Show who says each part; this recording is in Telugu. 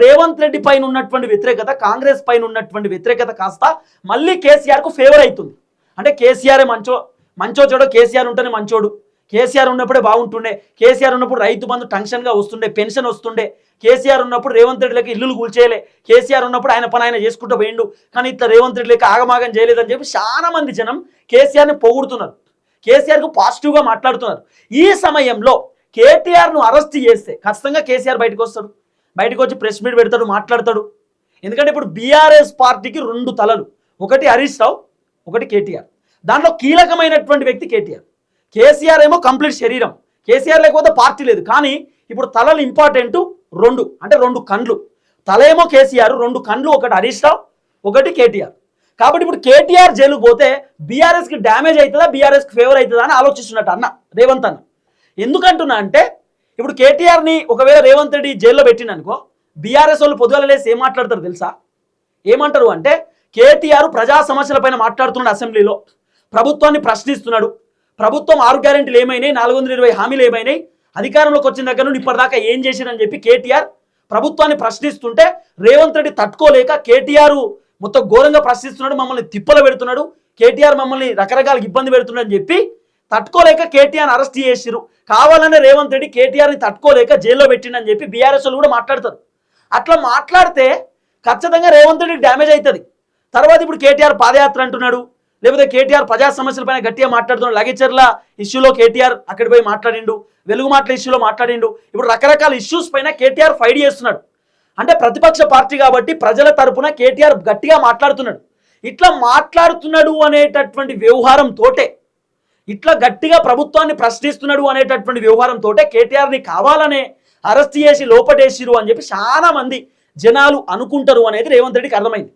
Speaker 1: రేవంత్ రెడ్డి పైన ఉన్నటువంటి వ్యతిరేకత, కాంగ్రెస్ పైన ఉన్నటువంటి వ్యతిరేకత కాస్త మళ్ళీ కేసీఆర్కు ఫేవర్ అవుతుంది. అంటే కేసీఆర్ మంచో చెడో కేసీఆర్ ఉంటేనే మంచోడు, కేసీఆర్ ఉన్నప్పుడే బాగుంటుండే, కేసీఆర్ ఉన్నప్పుడు రైతు బంధు టెన్షన్గా వస్తుండే, పెన్షన్ వస్తుండే, కేసీఆర్ ఉన్నప్పుడు రేవంత్ రెడ్డిలకి ఇల్లులు కూల్చేయలే, కేసీఆర్ ఉన్నప్పుడు ఆయన పని ఆయన చేసుకుంటూ పోయిండు, కానీ ఇట్లా రేవంత్ రెడ్డిలకి ఆగమాగం చేయలేదని చెప్పి చాలా మంది జనం కేసీఆర్ని పొగుడుతున్నారు, కేసీఆర్కు పాజిటివ్గా మాట్లాడుతున్నారు. ఈ సమయంలో కేటీఆర్ను అరెస్ట్ చేస్తే ఖచ్చితంగా కేసీఆర్ బయటకు వస్తాడు, బయటకు వచ్చి ప్రెస్ మీట్ పెడతాడు, మాట్లాడతాడు. ఎందుకంటే ఇప్పుడు బీఆర్ఎస్ పార్టీకి రెండు తలలు, ఒకటి హరీష్ రావు, ఒకటి కేటీఆర్. దాంట్లో కీలకమైనటువంటి వ్యక్తి కేటీఆర్. కేసీఆర్ ఏమో కంప్లీట్ శరీరం, కేసీఆర్ లేకపోతే పార్టీ లేదు. కానీ ఇప్పుడు తలలు ఇంపార్టెంట్ రెండు, అంటే రెండు కండ్లు. తల ఏమో కేసీఆర్, రెండు కండ్లు, ఒకటి హరీష్ రావు, ఒకటి కేటీఆర్. కాబట్టి ఇప్పుడు కేటీఆర్ జైలుకు పోతే బీఆర్ఎస్కి డ్యామేజ్ అవుతుందా, బీఆర్ఎస్కి ఫేవర్ అవుతుందా అని ఆలోచిస్తున్నట్టు అన్న రేవంత్ అన్న. ఎందుకంటున్నా అంటే ఇప్పుడు కేటీఆర్ని ఒకవేళ రేవంత్ రెడ్డి జైల్లో పెట్టిననుకో, బీఆర్ఎస్ వాళ్ళు పొద్దుగాల లేసి ఏం మాట్లాడతారు తెలుసా? ఏమంటారు అంటే కేటీఆర్ ప్రజా సమస్యలపైన మాట్లాడుతున్నాడు, అసెంబ్లీలో ప్రభుత్వాన్ని ప్రశ్నిస్తున్నాడు, ప్రభుత్వం 6 గ్యారెంటీలు ఏమైనాయి, 420 హామీలు ఏమైనాయి, అధికారంలోకి వచ్చిన దగ్గర నుండి ఇప్పటిదాకా ఏం చేసిరని చెప్పి కేటీఆర్ ప్రభుత్వాన్ని ప్రశ్నిస్తుంటే రేవంత్ రెడ్డి తట్టుకోలేక కేటీఆర్ మొత్తం ఘోరంగా ప్రశ్నిస్తున్నాడు, మమ్మల్ని తిప్పలు పెడుతున్నాడు, కేటీఆర్ మమ్మల్ని రకరకాల ఇబ్బంది పెడుతున్నాడు అని చెప్పి తట్టుకోలేక కేటీఆర్ అరెస్ట్ చేసిరు. కావాలనే రేవంత్ రెడ్డి కేటీఆర్ని తట్టుకోలేక జైల్లో పెట్టిండని చెప్పి బీఆర్ఎస్ వాళ్ళు కూడా మాట్లాడతారు. అట్లా మాట్లాడితే ఖచ్చితంగా రేవంత్ రెడ్డికి డ్యామేజ్ అవుతుంది. తర్వాత ఇప్పుడు కేటీఆర్ పాదయాత్ర అంటున్నాడు, లేకపోతే కేటీఆర్ ప్రజా సమస్యలపైన గట్టిగా మాట్లాడుతున్నాడు. లగేచర్ల ఇష్యూలో కేటీఆర్ అక్కడికి పోయి మాట్లాడిండు, వెలుగు మాటల ఇష్యూలో మాట్లాడిండు. ఇప్పుడు రకరకాల ఇష్యూస్ పైన కేటీఆర్ ఫైట్ చేస్తున్నాడు. అంటే ప్రతిపక్ష పార్టీ కాబట్టి ప్రజల తరపున కేటీఆర్ గట్టిగా మాట్లాడుతున్నాడు. ఇట్లా మాట్లాడుతున్నాడు అనేటటువంటి వ్యవహారంతోటే, ఇట్లా గట్టిగా ప్రభుత్వాన్ని ప్రశ్నిస్తున్నాడు అనేటటువంటి వ్యవహారంతో కేటీఆర్ని కావాలనే అరెస్ట్ చేసి లోపటేసిరు అని చెప్పి చాలా మంది జనాలు అనుకుంటారు అనేది రేవంత్ రెడ్డికి అర్థమైంది.